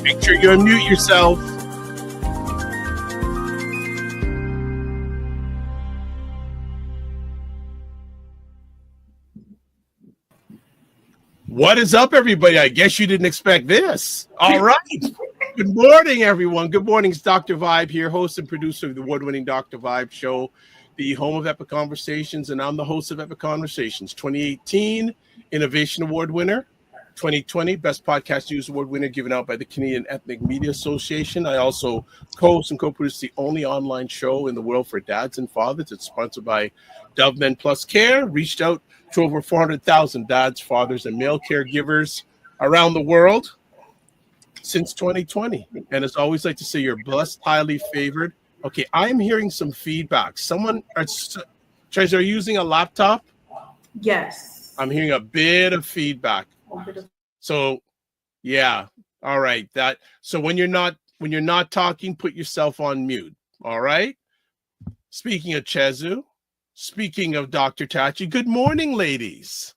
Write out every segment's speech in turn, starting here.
Make sure you unmute yourself. What is up, everybody? I guess you didn't expect this. All right. Good morning, everyone. Good morning. It's Dr. Vibe here, host and producer of the award-winning Dr. Vibe show, the home of Epic Conversations, and I'm the host of Epic Conversations. 2018 Innovation Award winner, 2020 Best Podcast News Award winner given out by the Canadian Ethnic Media Association. I also co-host and co-produce the only online show in the world for dads and fathers. It's sponsored by Dove Men Plus Care. Reached out to over 400,000 dads, fathers, and male caregivers around the world since 2020. And as I always like to say, you're blessed, highly favored. Okay, I'm hearing some feedback. Chesu, are you using a laptop? Yes. I'm hearing a bit of feedback. So, yeah. All right. So when you're not talking, put yourself on mute. All right. Speaking of Chesu, speaking of Dr. Tachi, good morning, ladies.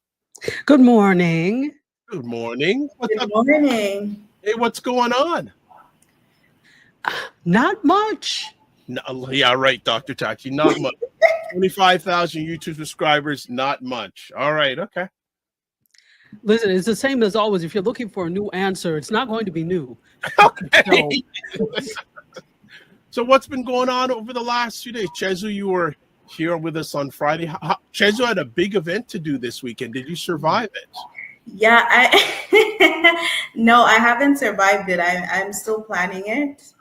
Good morning. Good morning. Good morning. Hey, what's going on? Not much. No, yeah, right, Dr. Tachi. Not much. 25,000 YouTube subscribers, not much. All right, okay. Listen, it's the same as always. If you're looking for a new answer, it's not going to be new. Okay. So what's been going on over the last few days? Chesu, you were here with us on Friday. Chesu had a big event to do this weekend. Did you survive it? Yeah, no, I haven't survived it. I'm still planning it.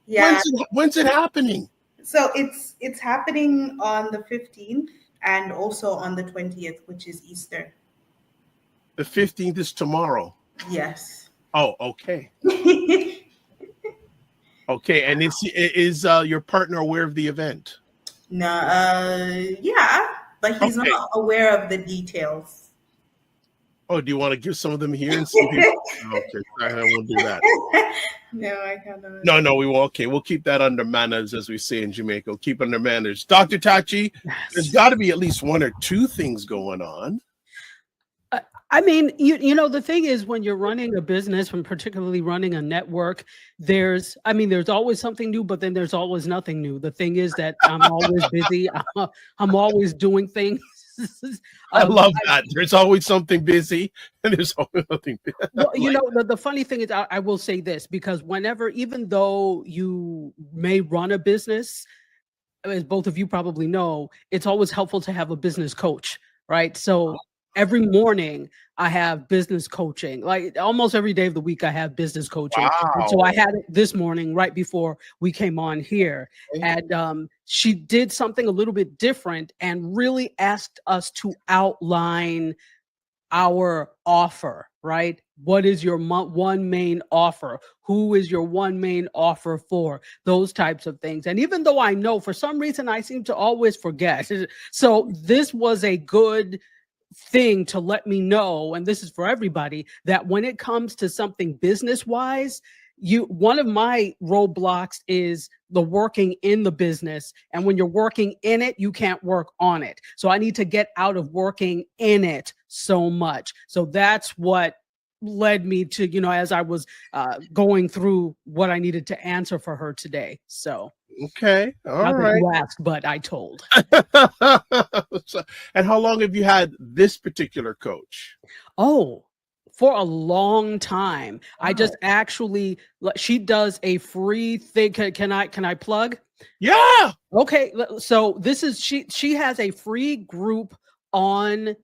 Yeah. When's it happening? So it's happening on the 15th and also on the 20th, which is Easter. The 15th is tomorrow. Yes. Oh, okay. Okay, and is your partner aware of the event? No, yeah, but he's not aware of the details. Oh, do you want to give some of them here? And some people? Okay, I won't do that. No, I cannot. No, we will. Okay, we'll keep that under manners, as we say in Jamaica. We'll keep under manners. Dr. Tachi, there's got to be at least one or two things going on. I mean, you know, the thing is when you're running a business, when particularly running a network, there's always something new, but then there's always nothing new. The thing is that I'm always busy. I'm always doing things. I love that. There's always something busy and there's always nothing busy. Well, you know, the funny thing is I will say this, because even though you may run a business, as both of you probably know, it's always helpful to have a business coach, right? So every morning I have business coaching. Like almost every day of the week I have business coaching. Wow. And so I had it this morning right before we came on here. And she did something a little bit different and really asked us to outline our offer, right? What is your one main offer? Who is your one main offer for? Those types of things. And even though I know, for some reason I seem to always forget. So this was a good thing to let me know, and this is for everybody, that when it comes to something business wise, one of my roadblocks is the working in the business, and when you're working in it, you can't work on it. So I need to get out of working in it so much. So that's what led me to, you know, as I was going through what I needed to answer for her today. So okay, all right. You asked, but I told. And how long have you had this particular coach? Oh, for a long time. Wow. I just actually, she does a free thing. Can I plug? Yeah. Okay. So this is, she has a free group on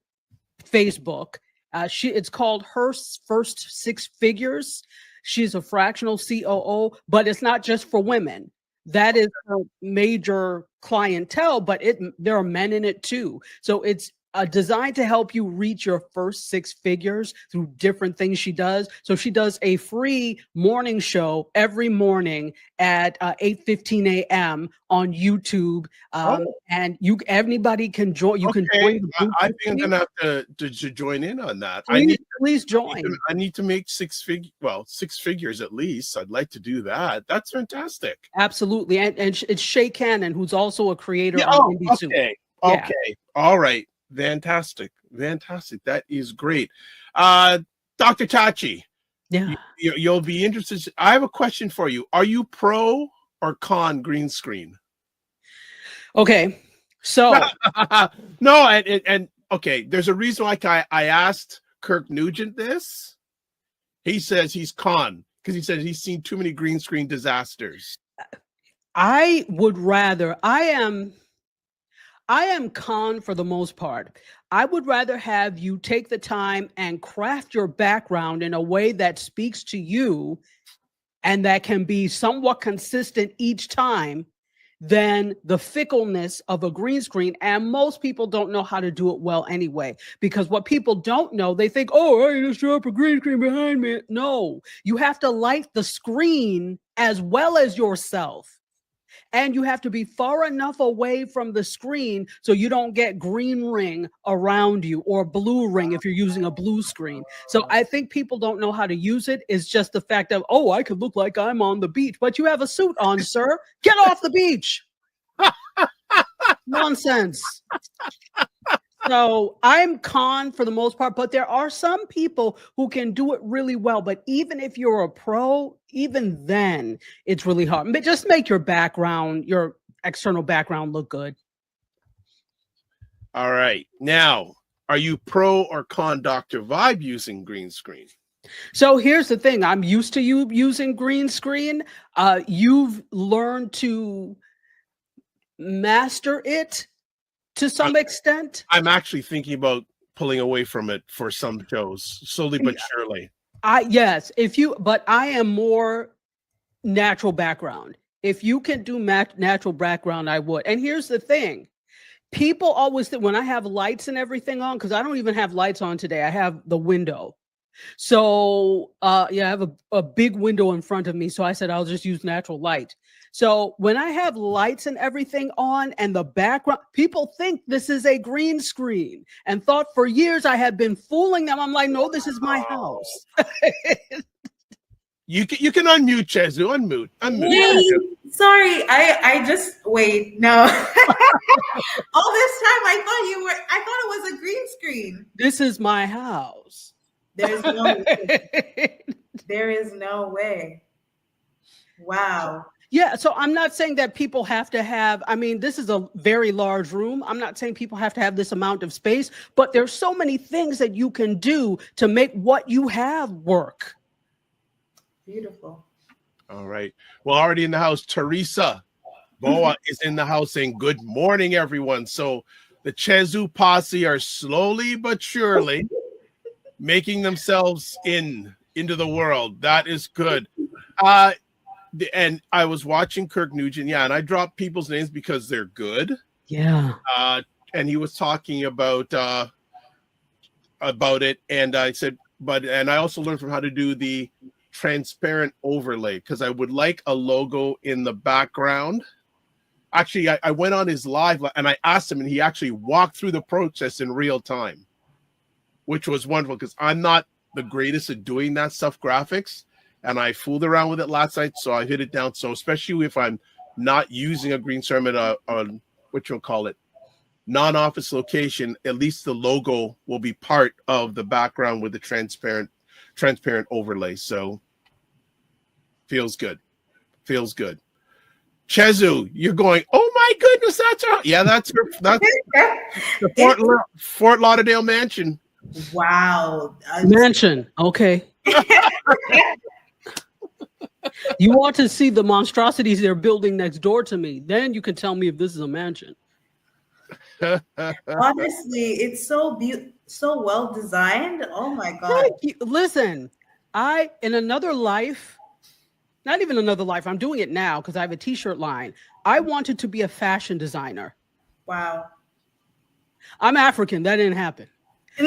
Facebook. It's called Her First Six Figures. She's a fractional COO, but it's not just for women. That is her major clientele, but there are men in it too. So it's designed to help you reach your first six figures through different things she does. So she does a free morning show every morning at 8:15 a.m. on YouTube, and anybody can join. You can join the group. I think I'm gonna have to join in on that. Please join. I need to make six figures at least. I'd like to do that. That's fantastic. Absolutely, and it's Shay Cannon, who's also a creator on Indie Soup. Okay, all right. Fantastic. That is great. Dr. Tachi, Yeah. You'll be interested. I have a question for you. Are you pro or con green screen? Okay. So No, and okay, there's a reason why I asked Kirk Nugent this. He says he's con because he says he's seen too many green screen disasters. I would rather, I am con for the most part. I would rather have you take the time and craft your background in a way that speaks to you and that can be somewhat consistent each time than the fickleness of a green screen. And most people don't know how to do it well anyway, because what people don't know, they think, oh, I just throw up a green screen behind me. No, you have to light the screen as well as yourself. And you have to be far enough away from the screen so you don't get green ring around you or blue ring if you're using a blue screen. So I think people don't know how to use it. It's just the fact of, oh, I could look like I'm on the beach, but you have a suit on, sir. Get off the beach. Nonsense. So I'm con for the most part, but there are some people who can do it really well. But even if you're a pro, even then it's really hard. But just make your background, your external background look good. All right. Now, are you pro or con Dr. Vibe using green screen? So here's the thing. I'm used to you using green screen. You've learned to master it to some extent. I'm actually thinking about pulling away from it for some shows, slowly but surely. Yes, but I am more natural background. If you can do natural background, I would. And here's the thing. People always think when I have lights and everything on, because I don't even have lights on today. I have the window. So I have a big window in front of me. So I said, I'll just use natural light. So when I have lights and everything on and the background, people think this is a green screen and thought for years I had been fooling them. I'm like, no, this is my house. You can unmute, Chesu. Unmute. Wait, sorry, I just wait. No. All this time I thought it was a green screen. This is my house. There's no way. There is no way. Wow. Yeah, so I'm not saying that people have to have, I mean, this is a very large room. I'm not saying people have to have this amount of space, but there's so many things that you can do to make what you have work. Beautiful. All right. Well, already in the house, Teresa Boa is in the house saying good morning, everyone. So the Chesu posse are slowly but surely making themselves into the world. That is good. And I was watching Kirk Nugent, and I dropped people's names because they're good. Yeah. And he was talking about it, and I said, and I also learned from how to do the transparent overlay because I would like a logo in the background. Actually, I went on his live and I asked him, and he actually walked through the process in real time, which was wonderful because I'm not the greatest at doing that stuff, graphics. And I fooled around with it last night, so I hit it down. So especially if I'm not using a green screen on what you'll call it, non-office location, at least the logo will be part of the background with the transparent overlay. So feels good. Chesu, you're going, oh my goodness, that's her. Yeah, that's the Fort Lauderdale mansion. Wow. Mansion. Okay. You want to see the monstrosities they're building next door to me, then you can tell me if this is a mansion. Honestly, it's so well designed. Oh my God. Listen, in another life, not even another life, I'm doing it now because I have a t-shirt line. I wanted to be a fashion designer. Wow. I'm African. That didn't happen. So,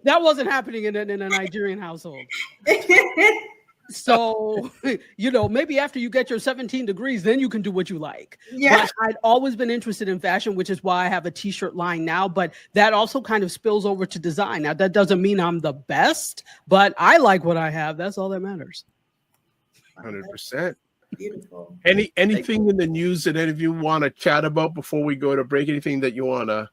that wasn't happening in a Nigerian household. So, maybe after you get your 17 degrees, then you can do what you like. Yeah. But I'd always been interested in fashion, which is why I have a t-shirt line now. But that also kind of spills over to design. Now, that doesn't mean I'm the best, but I like what I have. That's all that matters. 100%. Beautiful. Anything in the news that any of you want to chat about before we go to break? Anything that you want to?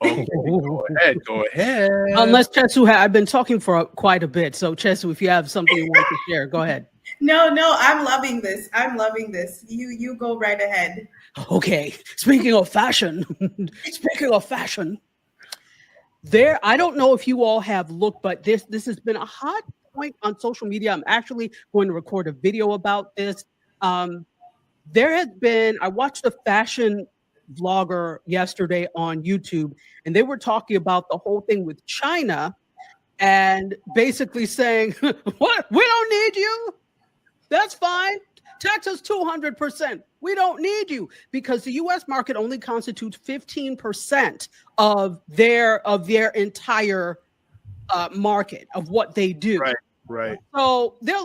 Okay, go ahead. Go ahead. Unless Chesu, I've been talking for quite a bit. So Chesu, if you have something you want to share, go ahead. No, I'm loving this. I'm loving this. You go right ahead. Okay. Speaking of fashion, there, I don't know if you all have looked, but this has been a hot point on social media. I'm actually going to record a video about this. There has been, I watched a fashion vlogger yesterday on YouTube, and they were talking about the whole thing with China and basically saying, what, we don't need you. That's fine. Tax us 200%. We don't need you, because the U.S. market only constitutes 15% of their entire market of what they do. Right. So they're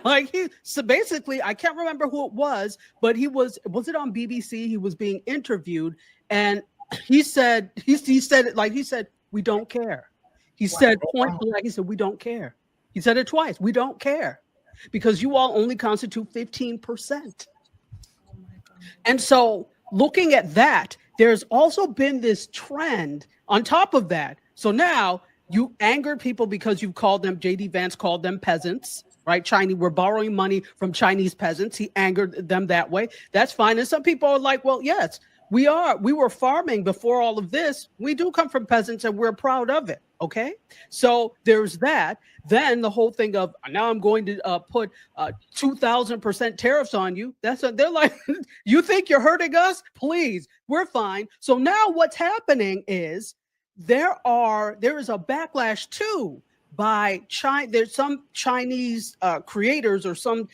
like, so basically, I can't remember who it was, but was it on BBC? He was being interviewed, and he said, we don't care. He said point blank, he said, we don't care. He said it twice. We don't care, because you all only constitute 15%. And so looking at that, there's also been this trend on top of that. So now you angered people because you called them, JD Vance called them peasants, right? Chinese, we're borrowing money from Chinese peasants. He angered them that way. That's fine. And some people are like, well, yes, we were farming before all of this. We do come from peasants and we're proud of it. Okay. So there's that. Then the whole thing of, now I'm going to put 2,000% tariffs on you. They're like, you think you're hurting us? Please, we're fine. So now what's happening is there is a backlash too by China. There's some Chinese creators or some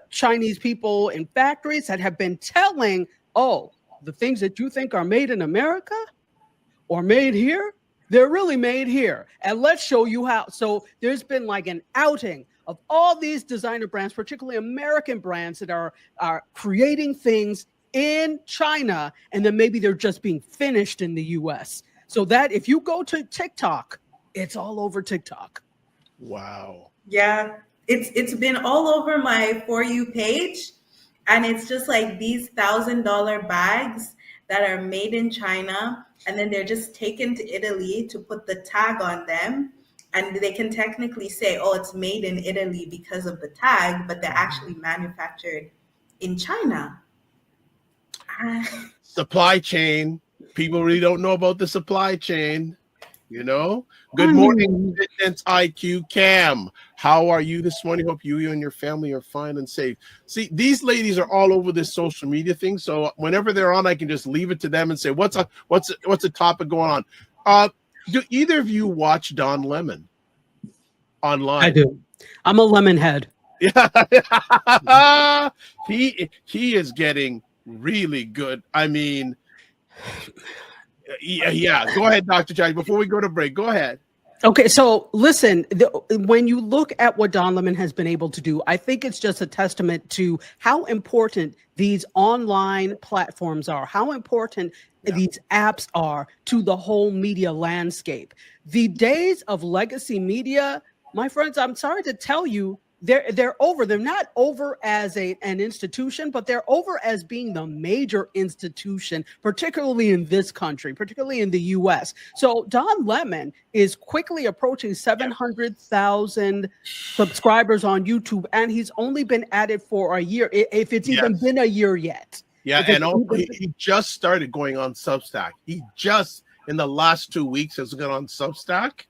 Chinese people in factories that have been telling, oh, the things that you think are made in America or made here, they're really made here. And let's show you how. So there's been like an outing of all these designer brands, particularly American brands, that are creating things in China, and then maybe they're just being finished in the US. So that if you go to TikTok, it's all over TikTok. Wow. Yeah, it's been all over my For You page. And it's just like these $1,000 bags that are made in China, and then they're just taken to Italy to put the tag on them. And they can technically say, oh, it's made in Italy because of the tag, but they're actually manufactured in China. Supply chain. People really don't know about the supply chain. You know? Good morning, Fitness IQ Cam. How are you this morning? Hope you and your family are fine and safe. See, these ladies are all over this social media thing. So whenever they're on, I can just leave it to them and say, what's a topic going on? Do either of you watch Don Lemon online? I do. I'm a lemon head. Yeah. he is getting really good. I mean, yeah. Go ahead, Dr. Tachi. Before we go to break, go ahead. Okay, so listen, when you look at what Don Lemon has been able to do, I think it's just a testament to how important these online platforms are, how important these apps are to the whole media landscape. The days of legacy media, my friends, I'm sorry to tell you, they're over. They're not over as an institution, but they're over as being the major institution, particularly in this country, particularly in the US. So Don Lemon is quickly approaching 700,000 subscribers on YouTube, and he's only been at it for a year, if it's even been a year yet. Yeah, and he just started going on Substack. He just, in the last 2 weeks, has gone on Substack.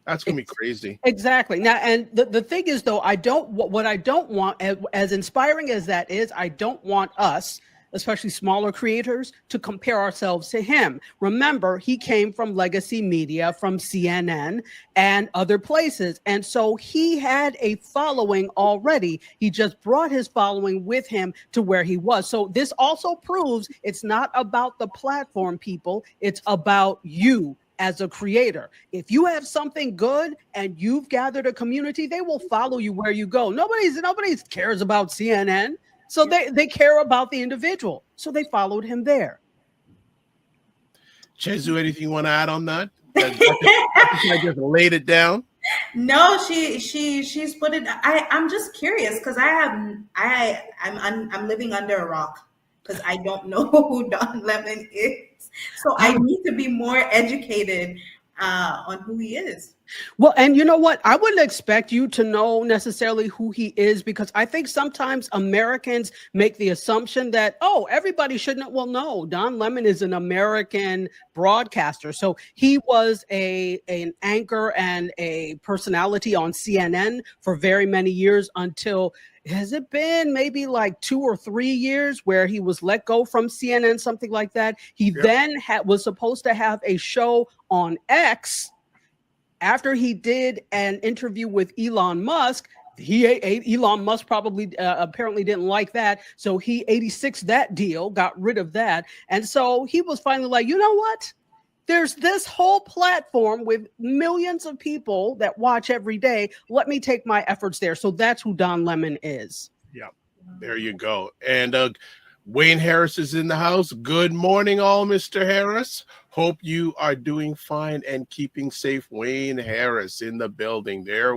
That's gonna be crazy. Exactly. Now, and the thing is, though, what I don't want, as inspiring as that is, I don't want us, especially smaller creators, to compare ourselves to him. Remember, he came from legacy media, from CNN and other places. And so he had a following already. He just brought his following with him to where he was. So this also proves it's not about the platform, people. It's about you as a creator. If you have something good and you've gathered a community, they will follow you where you go. Nobody cares about CNN. So they care about the individual. So they followed him there. Chesu, anything you want to add on that? I just laid it down. No, she's put it. I'm just curious because I'm living under a rock. because I don't know who Don Lemon is. So I need to be more educated on who he is. Well, and you know what? I wouldn't expect you to know necessarily who he is, because I think sometimes Americans make the assumption that, oh, everybody shouldn't. Well, no, Don Lemon is an American broadcaster. So he was an anchor and a personality on CNN for very many years, until, has it been maybe like 2 or 3 years where he was let go from CNN, something like that? He then was supposed to have a show on X. After he did an interview with Elon Musk, Elon Musk probably apparently didn't like that. So he 86 that deal, got rid of that. And so he was finally like, you know what? There's this whole platform with millions of people that watch every day. Let me take my efforts there. So that's who Don Lemon is. Yeah, there you go. And Wayne Harris is in the house. Good morning, all, Mr. Harris. Hope you are doing fine and keeping safe. Wayne Harris in the building there.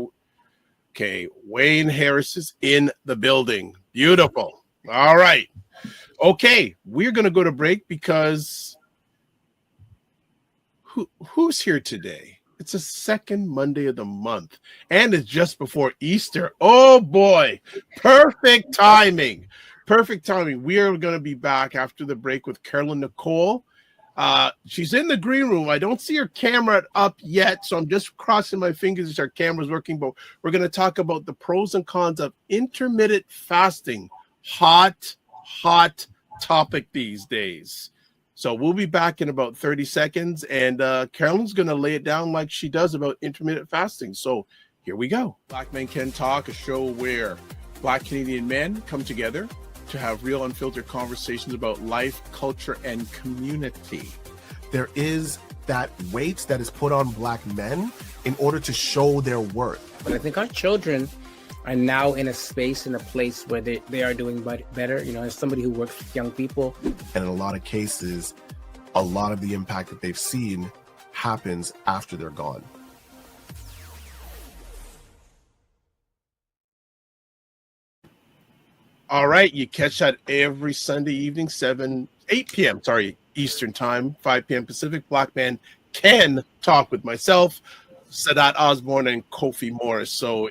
Okay, Wayne Harris is in the building. Beautiful. All right. Okay, we're going to go to break because who's here today? It's the second Monday of the month, and it's just before Easter. Oh, boy. Perfect timing. Perfect timing. We are going to be back after the break with Carolyn Nicole. She's in the green room. I don't see her camera up yet, so I'm just crossing my fingers as our camera's working. But we're going to talk about the pros and cons of intermittent fasting. Hot topic these days. So we'll be back in about 30 seconds, and Carolyn's going to lay it down like she does about intermittent fasting. So here we go. Black Men Can Talk, a show where Black Canadian men come together to have real unfiltered conversations about life, culture, and community. There is that weight that is put on Black men in order to show their worth. But I think our children are now in a space, in a place where they are doing better. You know, as somebody who works with young people. And in a lot of cases, a lot of the impact that they've seen happens after they're gone. All right, you catch that every Sunday evening, 8 p.m., Eastern time, 5 p.m. Pacific. Black Man Can Talk with myself, Sadat Osborne, and Kofi Morris. So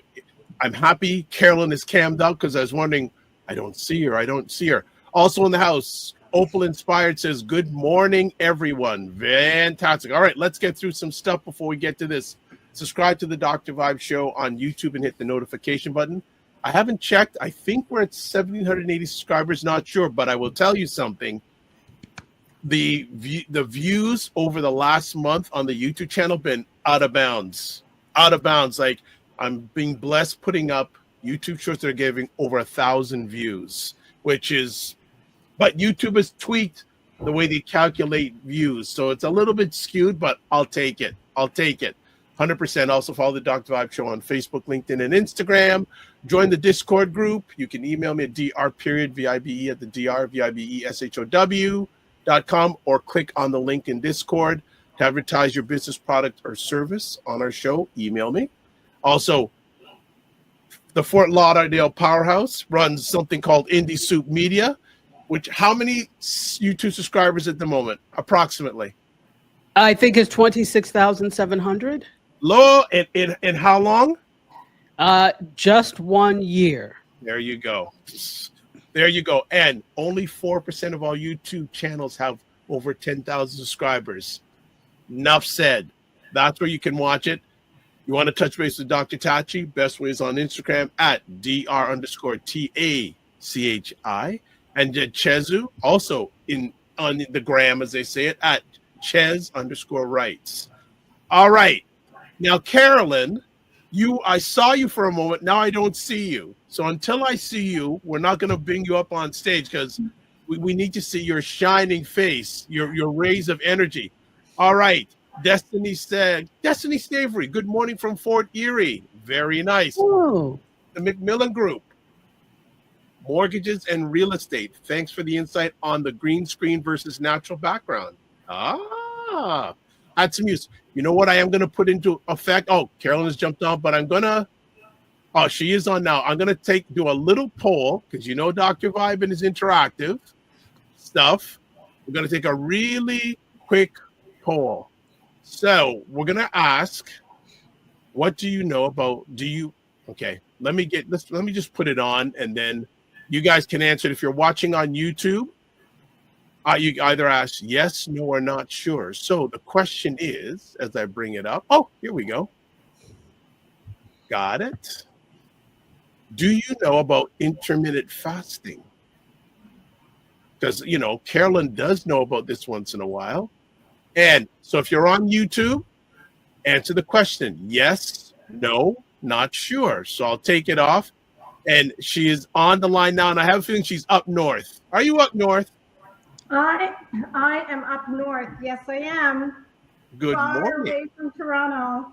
I'm happy Carolyn is cammed out because I was wondering, I don't see her. Also in the house, Opal Inspired says, good morning, everyone. Fantastic. All right, let's get through some stuff before we get to this. Subscribe to the Dr. Vibe Show on YouTube and hit the notification button. I haven't checked. I think we're at 1,780 subscribers. Not sure, but I will tell you something. The views over the last month on the YouTube channel been out of bounds. Like, I'm being blessed putting up YouTube shorts that are giving over 1,000 views, but YouTube has tweaked the way they calculate views. So it's a little bit skewed, but I'll take it. 100%. Also follow the Dr. Vibe Show on Facebook, LinkedIn, and Instagram. Join the Discord group. You can email me at dr.vibe at the drvibeshow.com or click on the link in Discord to advertise your business, product, or service on our show. Email me. Also, the Fort Lauderdale Powerhouse runs something called Indie Soup Media, which how many YouTube subscribers at the moment, approximately? I think it's 26,700. Low, and how long? Just 1 year. There you go. And only 4% of all YouTube channels have over 10,000 subscribers. Enough said. That's where you can watch it. You want to touch base with Dr. Tachi? Best way is on Instagram at dr_TACHI. And Chesu, also on the gram, as they say it, at Ches_rights. All right. Now, Carolyn, I saw you for a moment. Now I don't see you. So until I see you, we're not going to bring you up on stage because we need to see your shining face, your rays of energy. All right. Destiny Stavery, good morning from Fort Erie. Very nice. Oh. The McMillan Group, mortgages and real estate. Thanks for the insight on the green screen versus natural background. Add some use. You know what I am going to put into effect? Oh, Carolyn has jumped on, but she is on now. I'm going to do a little poll because Dr. Vibe is interactive. stuff. We're going to take a really quick poll. So we're going to ask, what do you know about, okay, let me just put it on, and then you guys can answer it. If you're watching on YouTube, you either ask yes, no, or not sure. So the question is, as I bring it up, oh, here we go. Got it. Do you know about intermittent fasting? Because, Carolyn does know about this once in a while. And so if you're on YouTube, answer the question, yes, no, not sure. So I'll take it off. And she is on the line now, and I have a feeling she's up north. Are you up north? I am up north. Yes, I am. Good Far morning. away from Toronto.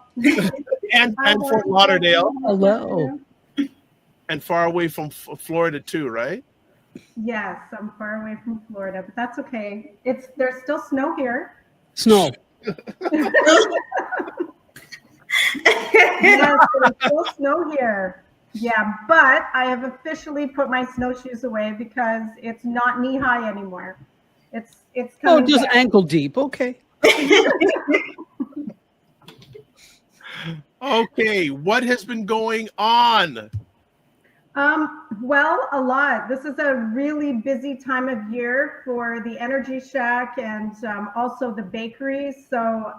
and Fort Lauderdale. Hello. And far away from Florida too, right? Yes, I'm far away from Florida, but that's okay. There's still snow here. Snow. Yes, there's still snow here. Yeah, but I have officially put my snowshoes away because it's not knee high anymore. It's coming. Oh, just back. ankle deep. Okay. Okay, what has been going on? Well, a lot. This is a really busy time of year for the Energy Shack and also the bakeries. So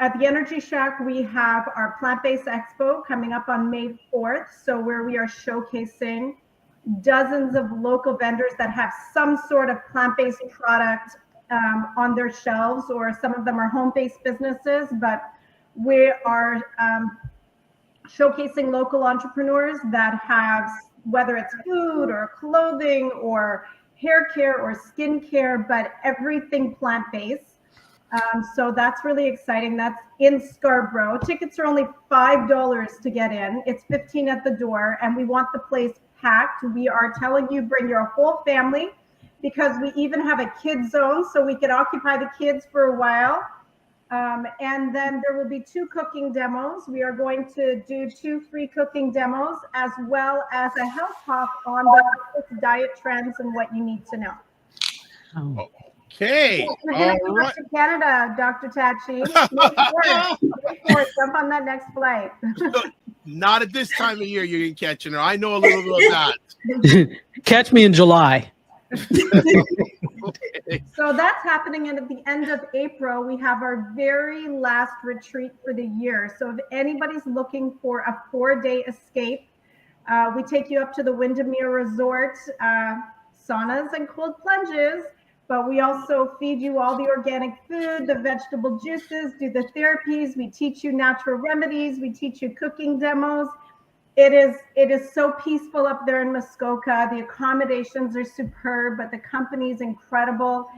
at the Energy Shack, we have our Plant-Based Expo coming up on May 4th. So where we are showcasing dozens of local vendors that have some sort of plant-based product on their shelves, or some of them are home-based businesses, but we are showcasing local entrepreneurs that have, whether it's food or clothing or hair care or skin care, but everything plant-based. So that's really exciting. That's in Scarborough. Tickets are only $5 to get in. It's $15 at the door, and we want the place packed. We are telling you, bring your whole family, because we even have a kids zone, so we can occupy the kids for a while. And then there will be 2 cooking demos. We are going to do 2 free cooking demos, as well as a health talk on the diet trends and what you need to know. Oh. Okay. You're going to come up to Canada, Dr. Tachi. May 4th, jump on that next flight. Not at this time of year you ain't catching her. I know a little bit of that. Catch me in July. Okay. So that's happening, and at the end of April, we have our very last retreat for the year. So if anybody's looking for a 4-day escape, we take you up to the Windermere Resort, saunas and cold plunges, but we also feed you all the organic food, the vegetable juices, do the therapies. We teach you natural remedies. We teach you cooking demos. It is so peaceful up there in Muskoka. The accommodations are superb, but the company is incredible,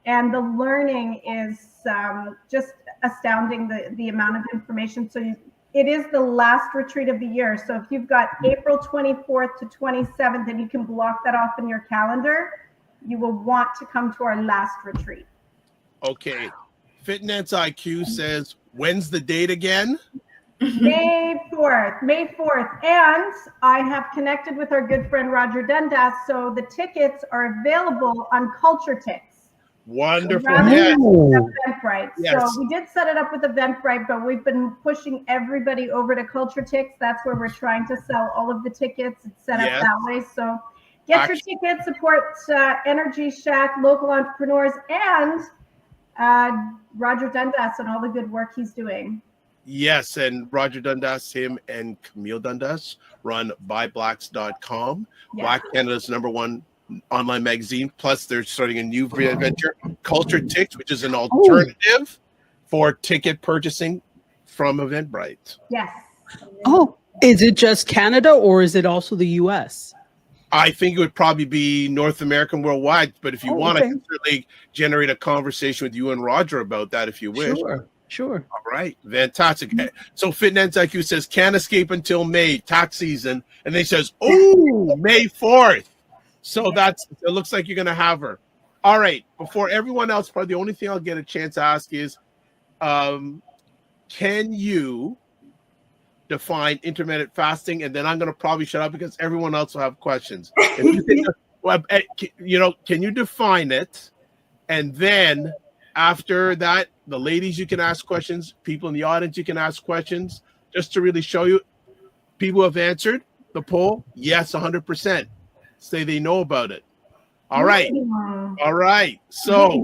and the learning is just astounding, the amount of information. So it is the last retreat of the year. So if you've got April 24th to 27th, and you can block that off in your calendar, you will want to come to our last retreat. Okay. Fitness IQ says, when's the date again? May 4th. And I have connected with our good friend Roger Dundas, so the tickets are available on Culture Tix. Wonderful. Yes. Oh. Eventbrite. Yes. So we did set it up with Eventbrite, but we've been pushing everybody over to Culture Tix. That's where we're trying to sell all of the tickets. It's set up that way. So get your tickets, support Energy Shack, local entrepreneurs, and Roger Dundas and all the good work he's doing. Yes, and Roger Dundas, him and Camille Dundas run buyblacks.com. Yeah. Black Canada's #1 online magazine. Plus, they're starting a new venture, Culture Tix, which is an alternative for ticket purchasing from Eventbrite. Yes. Oh, is it just Canada, or is it also the U.S.? I think it would probably be North American worldwide, but if you want, okay. I can certainly generate a conversation with you and Roger about that if you wish. Sure. All right, fantastic. So Fitness IQ says can't escape until May, tax season, and they says, oh, May 4th. So it looks like you're gonna have her. All right. Before everyone else, probably the only thing I'll get a chance to ask is, can you define intermittent fasting? And then I'm gonna probably shut up because everyone else will have questions. Well, can you define it? And then after that, the ladies, you can ask questions. People in the audience, you can ask questions, just to really show you. People have answered the poll. Yes, 100%. Say they know about it. All right. All right. So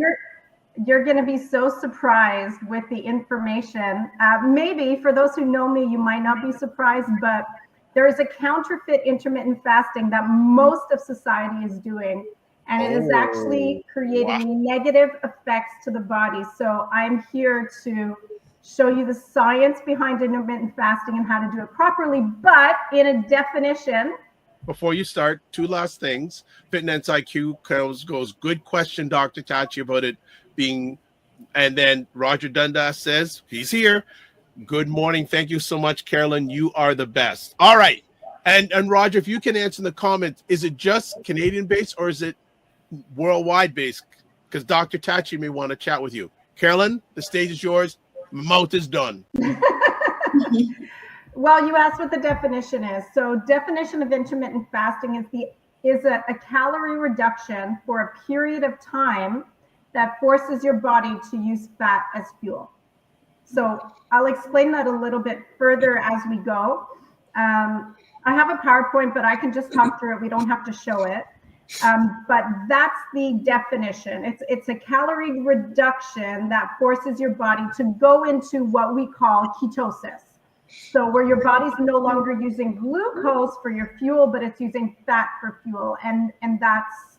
you're going to be so surprised with the information. Maybe for those who know me, you might not be surprised, but there is a counterfeit intermittent fasting that most of society is doing. And it is actually creating negative effects to the body. So I'm here to show you the science behind intermittent fasting and how to do it properly. But in a definition, before you start, two last things. Fitness IQ goes, good question, Dr. Tachi, about it being, and then Roger Dundas says, he's here. Good morning. Thank you so much, Carolyn. You are the best. All right. And Roger, if you can answer in the comments, is it just Canadian based or is it worldwide based? Because Dr. Tachi may want to chat with you. Carolyn, the stage is yours. Mouth is done. Well, you asked what the definition is. So definition of intermittent fasting is a calorie reduction for a period of time that forces your body to use fat as fuel. So I'll explain that a little bit further as we go. I have a PowerPoint, but I can just talk through it. We don't have to show it. But that's the definition. It's a calorie reduction that forces your body to go into what we call ketosis. So where your body's no longer using glucose for your fuel, but it's using fat for fuel. And that's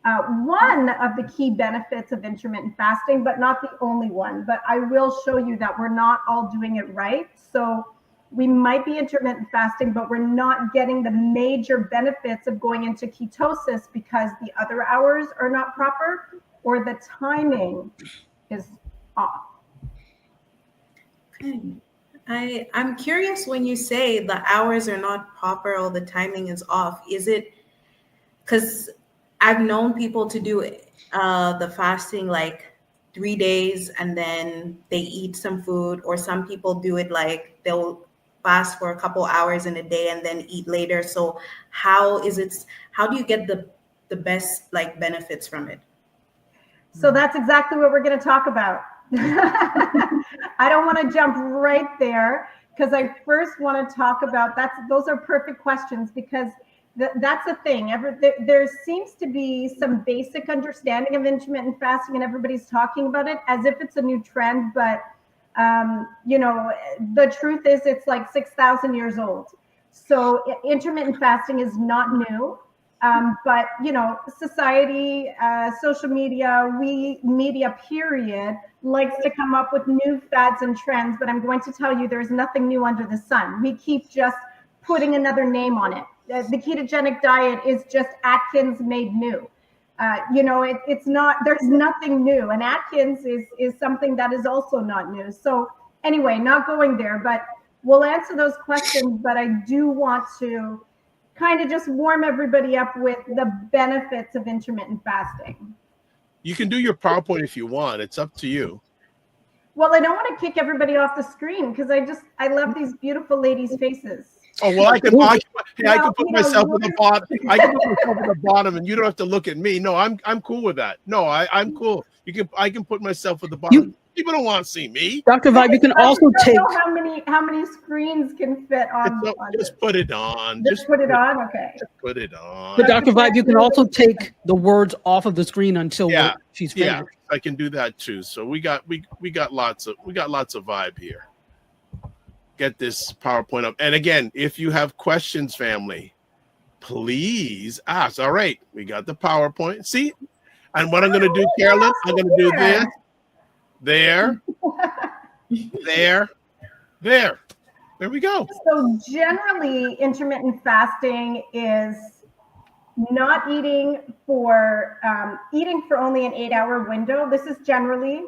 one of the key benefits of intermittent fasting, but not the only one. But I will show you that we're not all doing it right. So we might be intermittent fasting, but we're not getting the major benefits of going into ketosis because the other hours are not proper or the timing is off. Okay. I'm curious when you say the hours are not proper or the timing is off. Is it because I've known people to do the fasting like 3 days and then they eat some food, or some people do it like they'll fast for a couple hours in a day and then eat later. So how do you get the best like benefits from it? So that's exactly what we're going to talk about. I don't want to jump right there because I first want to talk about those are perfect questions because that's the thing. There seems to be some basic understanding of intermittent fasting and everybody's talking about it as if it's a new trend, but the truth is it's like 6,000 years old. So intermittent fasting is not new. But society, social media, media period likes to come up with new fads and trends, but I'm going to tell you there's nothing new under the sun. We keep just putting another name on it. The ketogenic diet is just Atkins made new. It's not, there's nothing new, and Atkins is something that is also not new. So anyway, not going there, but we'll answer those questions, but I do want to kind of just warm everybody up with the benefits of intermittent fasting. You can do your PowerPoint if you want. It's up to you. Well, I don't want to kick everybody off the screen because I love these beautiful ladies' faces. Oh well, I can put myself at the bottom. I can put myself at the bottom, and you don't have to look at me. No, I'm cool with that. No, I'm cool. I can put myself at the bottom. People don't want to see me. Dr. Vibe, you can also take. How many screens can fit on? Just put it on. Just put it on. Okay. Just put it on. But Dr. Vibe, you can also take the words off of the screen until she's finished. Yeah, I can do that too. So we got lots of vibe here. Get this PowerPoint up. And again, if you have questions, family, please ask. All right, we got the PowerPoint. See, and what I'm going to do, Carolyn, I'm going to do this. There we go. So generally, intermittent fasting is not eating for only an 8-hour window. This is generally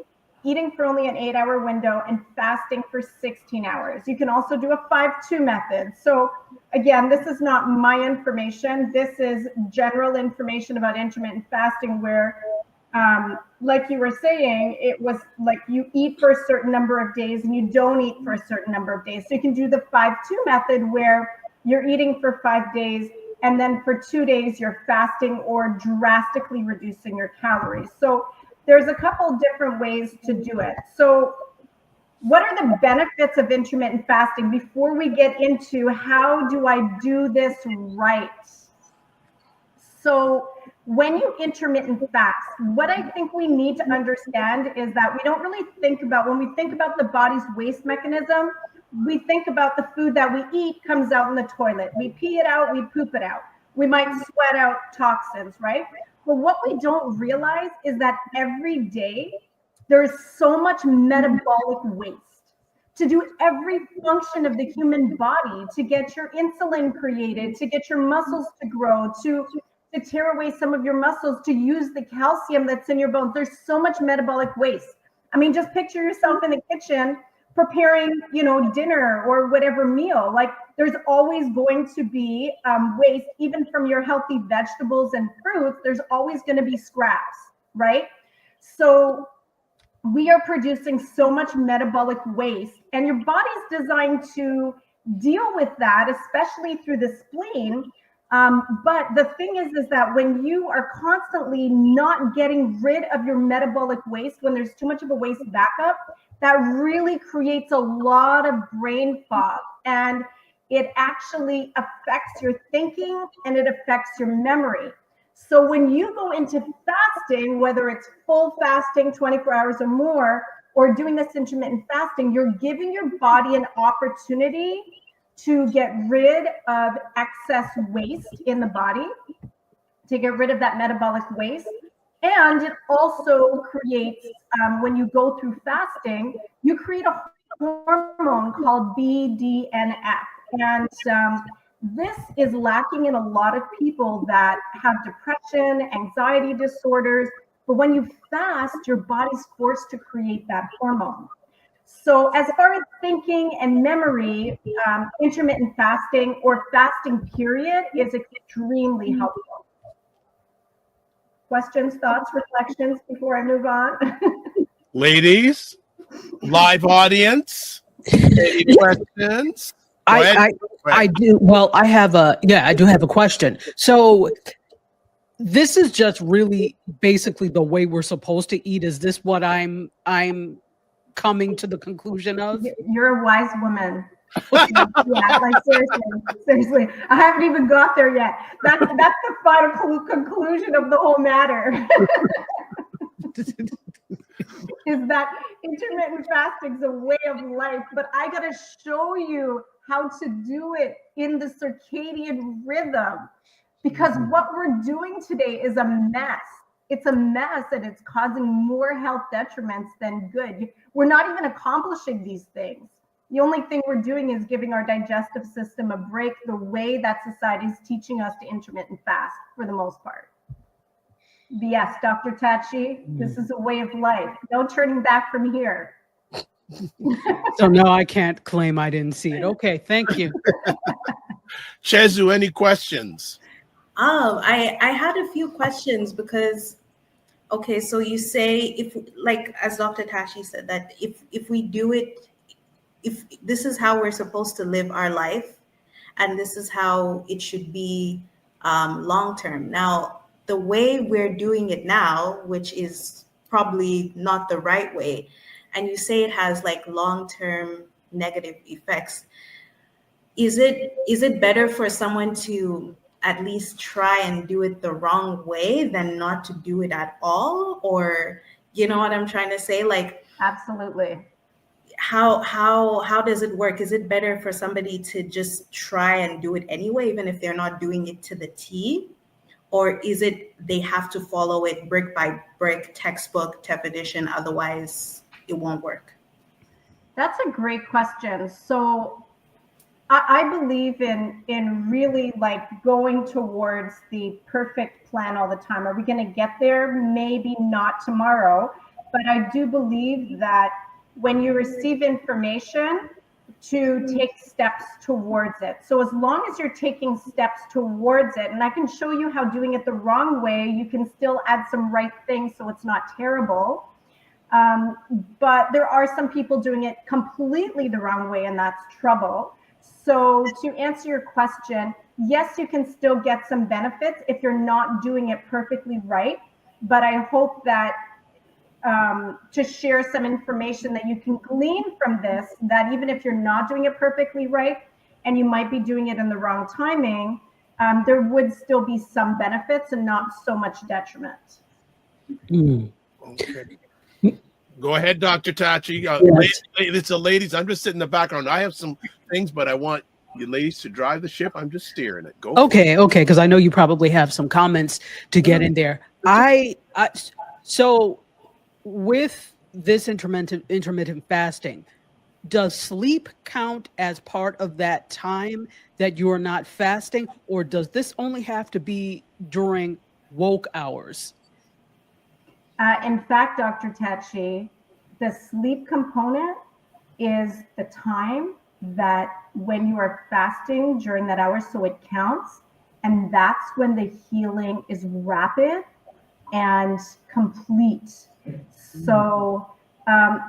eating for only an 8-hour window and fasting for 16 hours. You can also do a 5-2 method. So again, this is not my information. This is general information about intermittent fasting where like you were saying, it was like you eat for a certain number of days and you don't eat for a certain number of days. So you can do the 5-2 method where you're eating for 5 days And then for 2 days, you're fasting or drastically reducing your calories. So there's a couple different ways to do it. So what are the benefits of intermittent fasting before we get into how do I do this right? So when you intermittent fast, what I think we need to understand is that we don't really think about, when we think about the body's waste mechanism, we think about the food that we eat comes out in the toilet. We pee it out, we poop it out. We might sweat out toxins, right? But what we don't realize is that every day there is so much metabolic waste to do every function of the human body, to get your insulin created, to get your muscles to grow, to tear away some of your muscles, to use the calcium that's in your bones. There's so much metabolic waste. I mean, just picture yourself in the kitchen preparing, dinner or whatever meal. Like, there's always going to be waste, even from your healthy vegetables and fruits. There's always going to be scraps, right? So we are producing so much metabolic waste, and your body's designed to deal with that, especially through the spleen. But the thing is that when you are constantly not getting rid of your metabolic waste, when there's too much of a waste backup, that really creates a lot of brain fog, and it actually affects your thinking and it affects your memory. So when you go into fasting, whether it's full fasting, 24 hours or more, or doing this intermittent fasting, you're giving your body an opportunity to get rid of excess waste in the body, to get rid of that metabolic waste. And it also creates, when you go through fasting, you create a hormone called BDNF. And this is lacking in a lot of people that have depression, anxiety disorders. But when you fast, your body's forced to create that hormone. So as far as thinking and memory, intermittent fasting or fasting period is extremely helpful. Questions, thoughts, reflections before I move on? Ladies, live audience, any questions? I do. Well, I do have a question. So this is just really basically the way we're supposed to eat. Is this what I'm coming to the conclusion of? You're a wise woman. Yeah, like seriously, I haven't even got there yet. That's the final conclusion of the whole matter. Is that intermittent fasting is a way of life, but I gotta show you how to do it in the circadian rhythm, because what we're doing today is a mess. It's a mess, and it's causing more health detriments than good. We're not even accomplishing these things. The only thing we're doing is giving our digestive system a break, the way that society is teaching us to intermittent fast for the most part. But yes, Dr. Tachi, this is a way of life. No turning back from here. So no, I can't claim I didn't see it. Okay, thank you. Chesu, any questions? I had a few questions because, okay, so you say, if, like, as Dr. Tachi said, that if we do it, if this is how we're supposed to live our life, and this is how it should be long term. Now, the way we're doing it now, which is probably not the right way, and you say it has like long-term negative effects, is it better for someone to at least try and do it the wrong way than not to do it at all? Or, you know what I'm trying to say? Like, absolutely. How does it work? Is it better for somebody to just try and do it anyway, even if they're not doing it to the T? Or is it they have to follow it brick by brick, textbook definition, otherwise it won't work? That's a great question. So I believe in really like going towards the perfect plan all the time. Are we going to get there? Maybe not tomorrow, but I do believe that when you receive information, to take steps towards it. So as long as you're taking steps towards it, and I can show you how doing it the wrong way, you can still add some right things so it's not terrible. But there are some people doing it completely the wrong way, and that's trouble. So to answer your question, yes, you can still get some benefits if you're not doing it perfectly right. But I hope that to share some information that you can glean from this, that even if you're not doing it perfectly right, and you might be doing it in the wrong timing, there would still be some benefits and not so much detriment. Okay. Go ahead, Dr. Tachi. Yes. It's the ladies. I'm just sitting in the background. I have some things, but I want you ladies to drive the ship. I'm just steering it. Go. Okay, because I know you probably have some comments to get in there. So with this intermittent fasting, does sleep count as part of that time that you're not fasting, or does this only have to be during woke hours? In fact, Dr. Tachi, the sleep component is the time that when you are fasting during that hour, so it counts. And that's when the healing is rapid and complete. So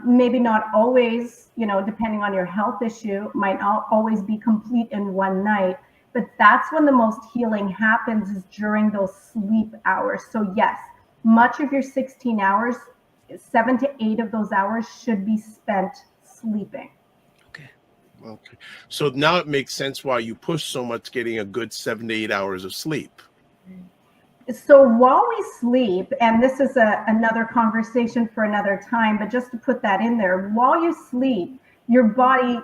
maybe not always, depending on your health issue, might not always be complete in one night, but that's when the most healing happens, is during those sleep hours. So yes, much of your 16 hours, 7 to 8 of those hours should be spent sleeping. Okay. So now it makes sense why you push so much getting a good 7 to 8 hours of sleep. So while we sleep, and this is another conversation for another time, but just to put that in there, while you sleep, your body,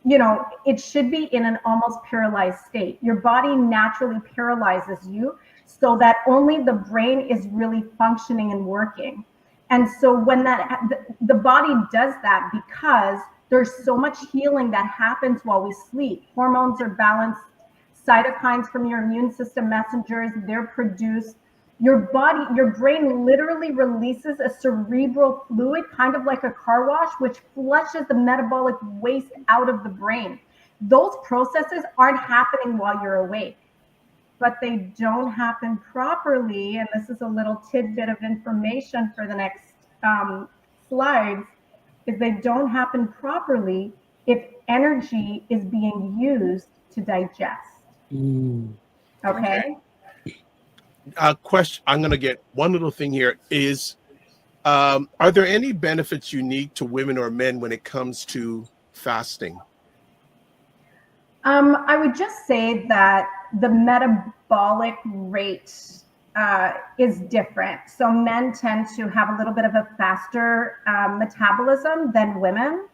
it should be in an almost paralyzed state. Your body naturally paralyzes you so that only the brain is really functioning and working. And so when the body does that, because there's so much healing that happens while we sleep. Hormones are balanced. Cytokines from your immune system messengers, they're produced. Your brain literally releases a cerebral fluid, kind of like a car wash, which flushes the metabolic waste out of the brain. Those processes aren't happening while you're awake, but they don't happen properly. And this is a little tidbit of information for the next slides, is they don't happen properly if energy is being used to digest. Okay. Question. I'm going to get one little thing here is, are there any benefits unique to women or men when it comes to fasting? I would just say that the metabolic rate is different. So men tend to have a little bit of a faster metabolism than women.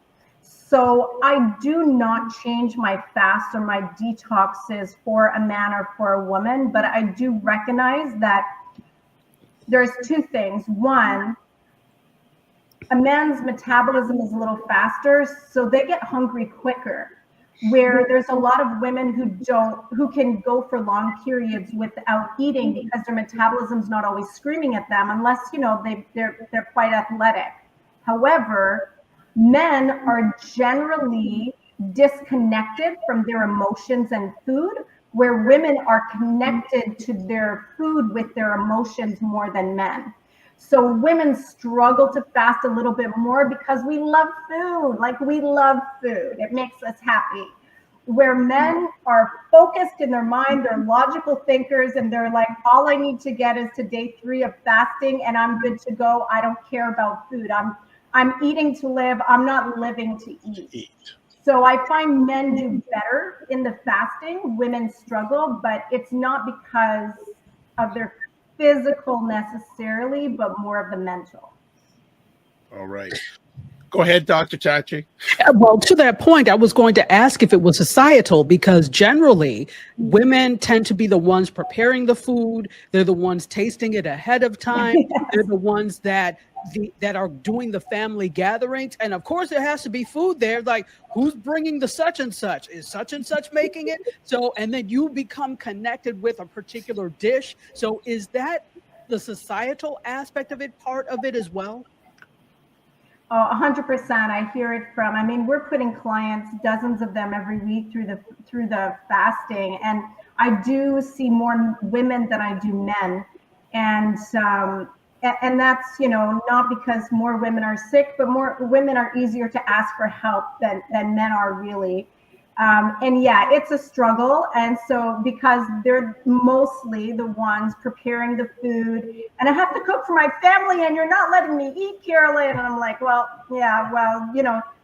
So I do not change my fast or my detoxes for a man or for a woman, but I do recognize that there's two things. One, a man's metabolism is a little faster, so they get hungry quicker. Where there's a lot of women who can go for long periods without eating because their metabolism's not always screaming at them, unless they're quite athletic. However, men are generally disconnected from their emotions and food, where women are connected to their food with their emotions more than men. So women struggle to fast a little bit more because we love food. Like, we love food. It makes us happy. Where men are focused in their mind, they're logical thinkers, and they're like, all I need to get is to day 3 of fasting and I'm good to go. I don't care about food. I'm eating to live. I'm not living to eat. So I find men do better in the fasting. Women struggle, but it's not because of their physical necessarily, but more of the mental. All right. Go ahead, Dr. Tachi. Well, to that point, I was going to ask if it was societal, because generally women tend to be the ones preparing the food. They're the ones tasting it ahead of time. Yes. They're the ones that are doing the family gatherings. And of course, there has to be food there. Like, who's bringing the such and such? Is such and such making it? So, and then you become connected with a particular dish. So is that the societal aspect of it, part of it as well? 100%. I hear it from, we're putting clients, dozens of them every week through the fasting. And I do see more women than I do men. And that's, not because more women are sick, but more women are easier to ask for help than men are, really. And yeah, it's a struggle. And so because they're mostly the ones preparing the food, and I have to cook for my family, and you're not letting me eat, Carolyn. And I'm like, well, yeah, well,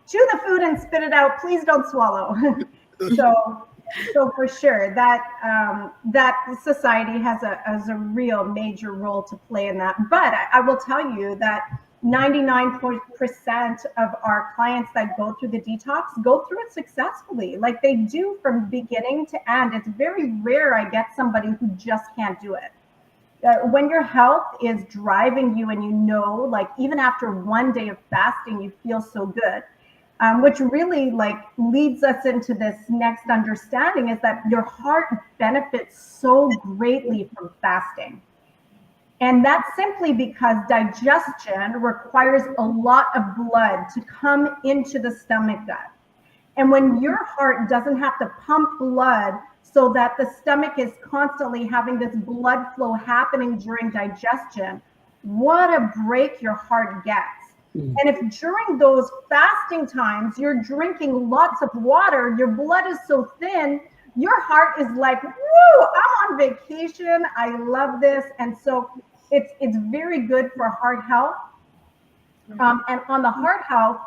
chew the food and spit it out. Please don't swallow. So for sure that society has a real major role to play in that. But I will tell you that 99% of our clients that go through the detox go through it successfully. Like they do from beginning to end. It's very rare I get somebody who just can't do it. When your health is driving you and like even after one day of fasting, you feel so good. Which really leads us into this next understanding is that your heart benefits so greatly from fasting. And that's simply because digestion requires a lot of blood to come into the stomach gut. And when your heart doesn't have to pump blood so that the stomach is constantly having this blood flow happening during digestion, what a break your heart gets. And if during those fasting times you're drinking lots of water, your blood is so thin, your heart is like, woo, I'm on vacation. I love this. And so it's very good for heart health. And on the heart health,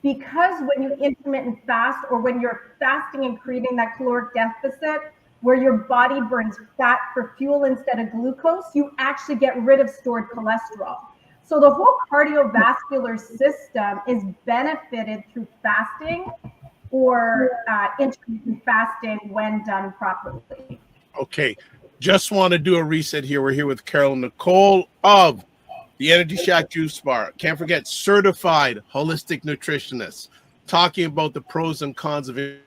because when you intermittent fast or when you're fasting and creating that caloric deficit, where your body burns fat for fuel instead of glucose, you actually get rid of stored cholesterol. So the whole cardiovascular system is benefited through fasting or intermittent fasting when done properly. Okay, just want to do a reset here. We're here with Carol Nicole of the Energy Shack Juice Bar. Can't forget, certified holistic nutritionist, talking about the pros and cons of it.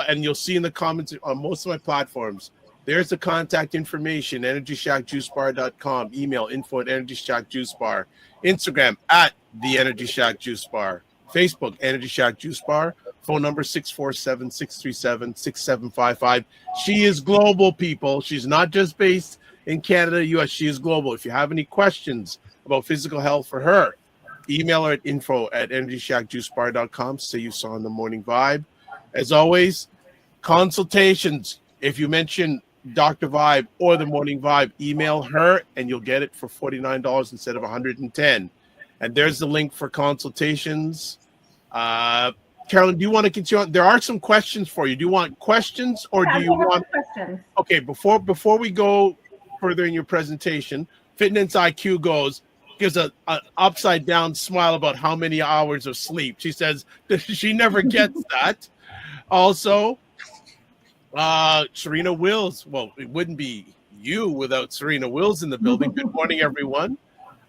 And you'll see in the comments on most of my platforms, there's the contact information, EnergyShackJuiceBar.com, email info@EnergyShackJuiceBar, Instagram @The Energy Shack Juice Bar, Facebook, Energy Shack Juice Bar, phone number 647-637-6755. She is global, people. She's not just based in Canada, US. She is global. If you have any questions about physical health for her, email her at info@EnergyShackJuiceBar.com. Say you saw in the Morning Vibe. As always, consultations. If you mention Dr. Vibe or the Morning Vibe, email her and you'll get it for $49 instead of $110. And there's the link for consultations. Carolyn, do you want to continue on? There are some questions for you. Do you want questions or do you want questions? Okay, before we go further in your presentation, Fitness IQ gives an upside down smile about how many hours of sleep. She says that she never gets that. Also, Serena Wills. Well, it wouldn't be you without Serena Wills in the building. Good morning, everyone.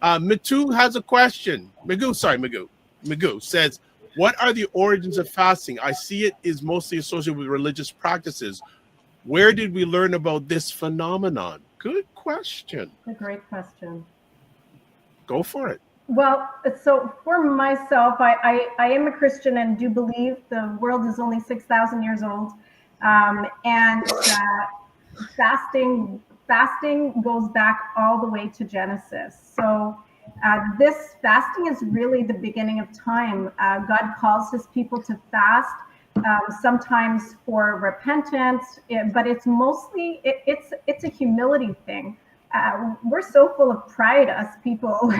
Mitu has a question. Magoo says, what are the origins of fasting? I see it is mostly associated with religious practices. Where did we learn about this phenomenon? Good question. A great question. Go for it. Well, so for myself, I am a Christian and do believe the world is only 6,000 years old. And fasting goes back all the way to Genesis. So this fasting is really the beginning of time. God calls his people to fast, sometimes for repentance, but it's mostly, it's a humility thing. We're so full of pride, us people.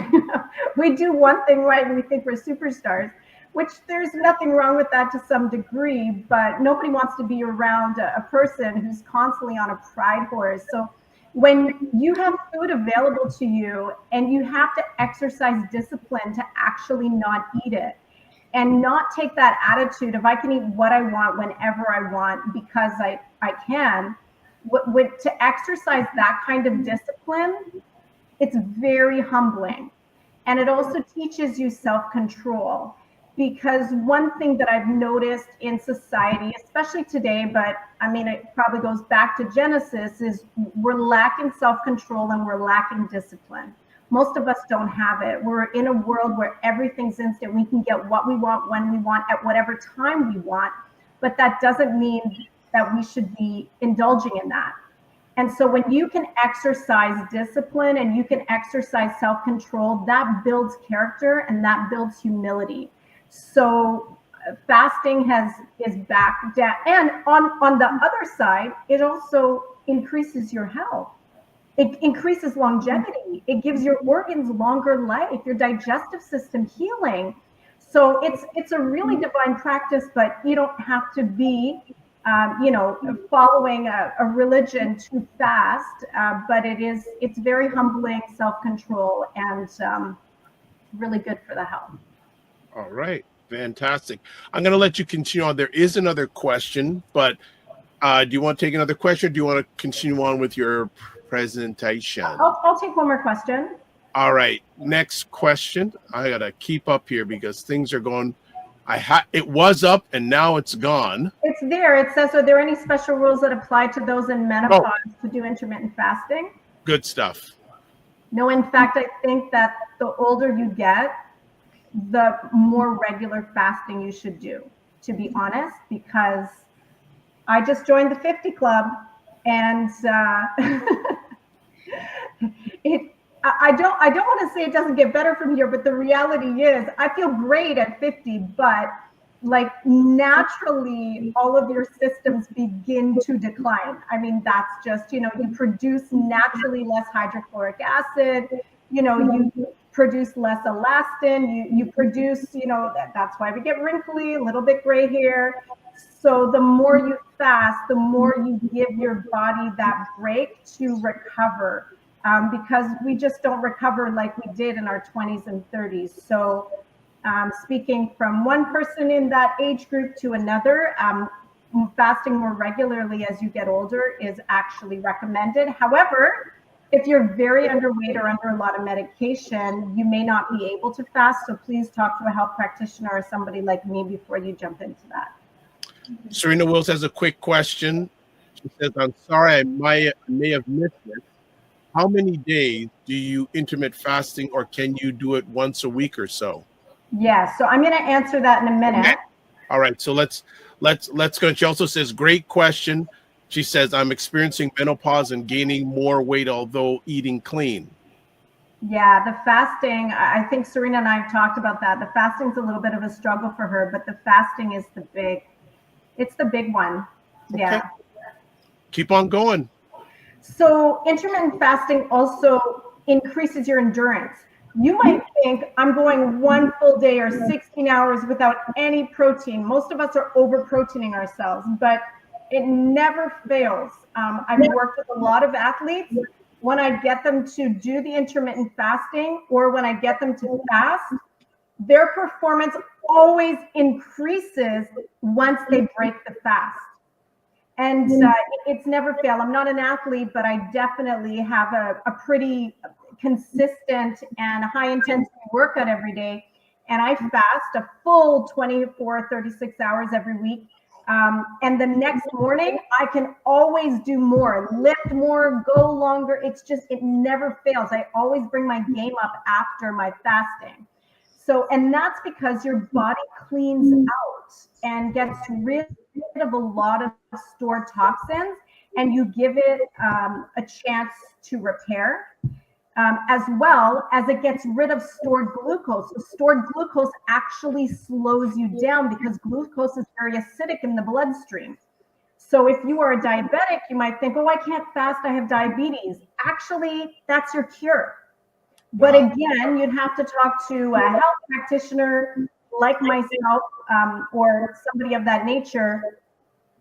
We do one thing right and we think we're superstars, which there's nothing wrong with that to some degree, but nobody wants to be around a person who's constantly on a pride horse. So when you have food available to you and you have to exercise discipline to actually not eat it and not take that attitude of I can eat what I want whenever I want because I can, to exercise that kind of discipline, it's very humbling. And it also teaches you self-control. Because one thing that I've noticed in society, especially today, but I mean, it probably goes back to Genesis, is we're lacking self-control and we're lacking discipline. Most of us don't have it. We're in a world where everything's instant. We can get what we want, when we want, at whatever time we want. But that doesn't mean that we should be indulging in that. And so when you can exercise discipline and you can exercise self-control, that builds character and that builds humility. So fasting is back down, and on the other side, it also increases your health. It increases longevity. It gives your organs longer life, your digestive system healing. So it's a really divine practice, but you don't have to be, following a religion to fast. But it's very humbling, self-control, and really good for the health. All right. Fantastic. I'm going to let you continue on. There is another question, but do you want to take another question, or do you want to continue on with your presentation? I'll take one more question. All right. Next question. I got to keep up here because things are going. It was up and now it's gone. It's there. It says, are there any special rules that apply to those in menopause to do intermittent fasting? Good stuff. No, in fact, I think that the older you get, the more regular fasting you should do, to be honest, because I just joined the 50 club, and I don't want to say it doesn't get better from here, but the reality is I feel great at 50, but like naturally all of your systems begin to decline. I mean, that's just, you produce naturally less hydrochloric acid, you produce less elastin, you produce, that's why we get wrinkly, a little bit gray hair. So the more you fast, the more you give your body that break to recover, because we just don't recover like we did in our 20s and 30s. So speaking from one person in that age group to another, fasting more regularly as you get older is actually recommended. However, if you're very underweight or under a lot of medication, you may not be able to fast. So please talk to a health practitioner or somebody like me before you jump into that. Serena Wills has a quick question. She says, I'm sorry, I may have missed it. How many days do you intermittent fasting, or can you do it once a week or so? Yeah, so I'm going to answer that in a minute. Okay. All right, so let's go. She also says, great question. She says, I'm experiencing menopause and gaining more weight, although eating clean. Yeah, the fasting, I think Serena and I have talked about that. The fasting's a little bit of a struggle for her, but the fasting is it's the big one. Yeah. Okay. Keep on going. So intermittent fasting also increases your endurance. You might think I'm going one full day or 16 hours without any protein. Most of us are over proteining ourselves, but it never fails. I've worked with a lot of athletes. When I get them to do the intermittent fasting, or when I get them to fast, their performance always increases once they break the fast. And it's never failed. I'm not an athlete, but I definitely have a pretty consistent and high intensity workout every day. And I fast a full 24, 36 hours every week. And the next morning, I can always do more, lift more, go longer. It never fails. I always bring my game up after my fasting. So, and that's because your body cleans out and gets rid of a lot of stored toxins, and you give it a chance to repair, as well as it gets rid of stored glucose. So stored glucose actually slows you down because glucose is very acidic in the bloodstream. So if you are a diabetic, you might think, oh, I can't fast, I have diabetes. Actually, that's your cure. But again, you'd have to talk to a health practitioner like myself, or somebody of that nature,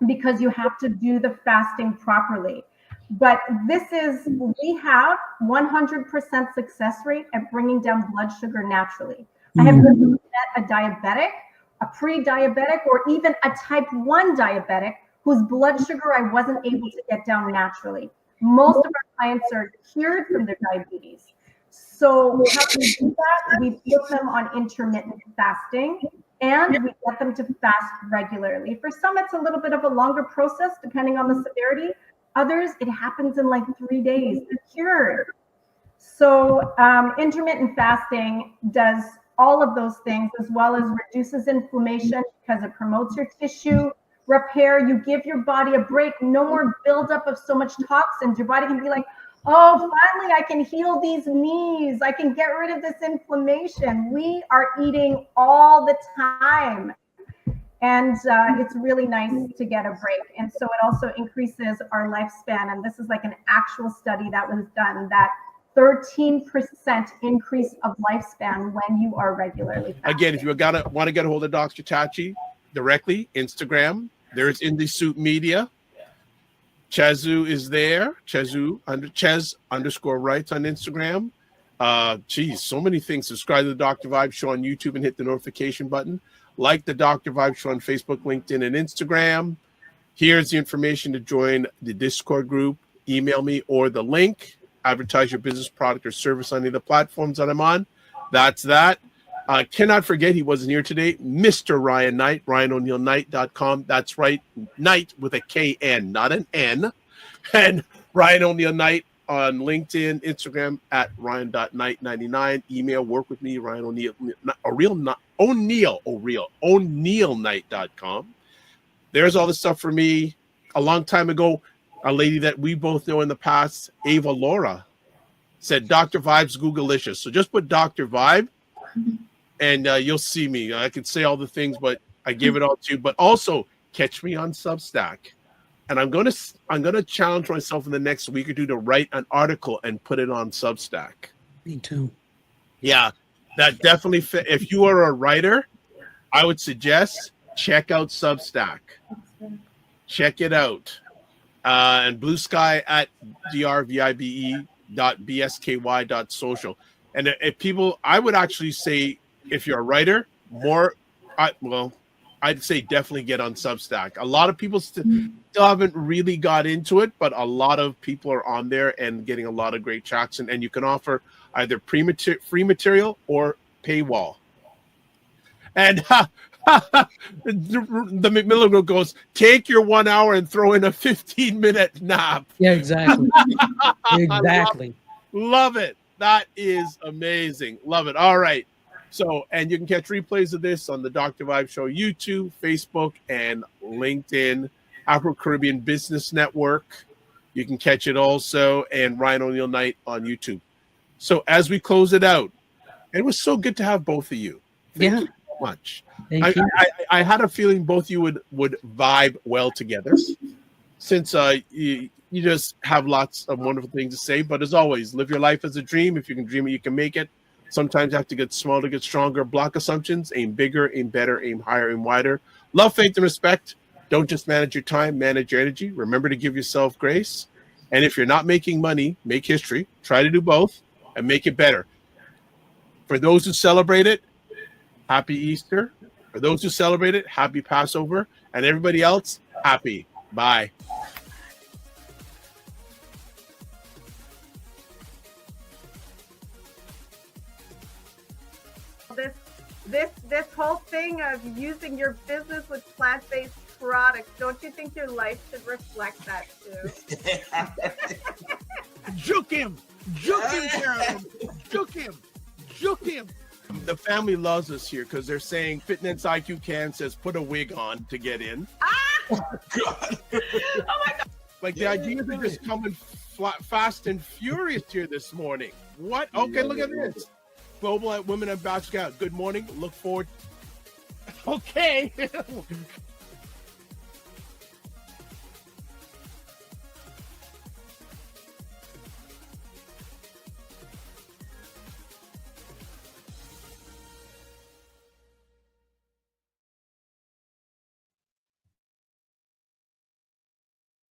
because you have to do the fasting properly. But we have 100% success rate at bringing down blood sugar naturally. I have never met a diabetic, a pre-diabetic, or even a type 1 diabetic whose blood sugar I wasn't able to get down naturally. Most of our clients are cured from their diabetes. So how do we do that? We put them on intermittent fasting, and we get them to fast regularly. For some, it's a little bit of a longer process, depending on the severity. Others, it happens in like 3 days. They're cured. So intermittent fasting does all of those things, as well as reduces inflammation because it promotes your tissue repair. You give your body a break. No more buildup of so much toxins. Your body can be like, oh, finally, I can heal these knees. I can get rid of this inflammation. We are eating all the time. And it's really nice to get a break. And so it also increases our lifespan. And this is like an actual study that was done, that 13% increase of lifespan when you are regularly fasting. Again, if you want to get a hold of Dr. Tachi directly, Instagram, there's Indie Soup Media. Chesu is there. Ches _ Rights on Instagram. So many things. Subscribe to the Dr. Vibe Show on YouTube and hit the notification button. Like the Dr. Vibe Show on Facebook, LinkedIn, and Instagram. Here's the information to join the Discord group. Email me or the link. Advertise your business, product, or service on any of the platforms that I'm on. That's that. Cannot forget, he wasn't here today, Mr. Ryan Knight, RyanO'NeillKnight.com. That's right, Knight with a K-N, not an N. And Ryan O'Neill Knight on LinkedIn, Instagram at Ryan.Knight99. Email, work with me, Ryan O'Neill, O'NeillKnight.com. There's all the stuff for me. A long time ago, a lady that we both know in the past, Ava Laura, said Dr. Vibe's Googleicious. So just put Dr. Vibe and you'll see me. I could say all the things, but I gave it all to you. But also catch me on Substack. And I'm gonna challenge myself in the next week or two to write an article and put it on Substack. Me too. Yeah, that definitely fit. If you are a writer, I would suggest check out Substack. Check it out. And Blue Sky at drvibe.bsky.social. And if people, I would actually say, if you're a writer, I'd say definitely get on Substack. A lot of people still haven't really got into it, but a lot of people are on there and getting a lot of great traction. And you can offer either free material or paywall. And the McMillan group goes, take your 1 hour and throw in a 15-minute nap. Yeah, exactly. Exactly. Love it. That is amazing. Love it. All right. So, and you can catch replays of this on the Dr. Vibe Show YouTube, Facebook, and LinkedIn, Afro-Caribbean Business Network. You can catch it also, and Ryan O'Neill Knight on YouTube. So as we close it out, it was so good to have both of you. Thank you so much. Thank you. I had a feeling both of you would vibe well together, since you just have lots of wonderful things to say. But as always, live your life as a dream. If you can dream it, you can make it. Sometimes you have to get smaller to get stronger. Block assumptions. Aim bigger, aim better, aim higher, aim wider. Love, faith, and respect. Don't just manage your time, manage your energy. Remember to give yourself grace. And if you're not making money, make history. Try to do both and make it better. For those who celebrate it, happy Easter. For those who celebrate it, happy Passover. And everybody else, happy. Bye. This whole thing of using your business with plant-based products, don't you think your life should reflect that too? Juke him, Carolyn. Juke him. The family loves us here because they're saying Fitness IQ Can says put a wig on to get in. Oh God. Like the ideas are just coming fast and furious here this morning. What? Okay, look at this. Global Women Ambassador. Good morning. Look forward. Okay.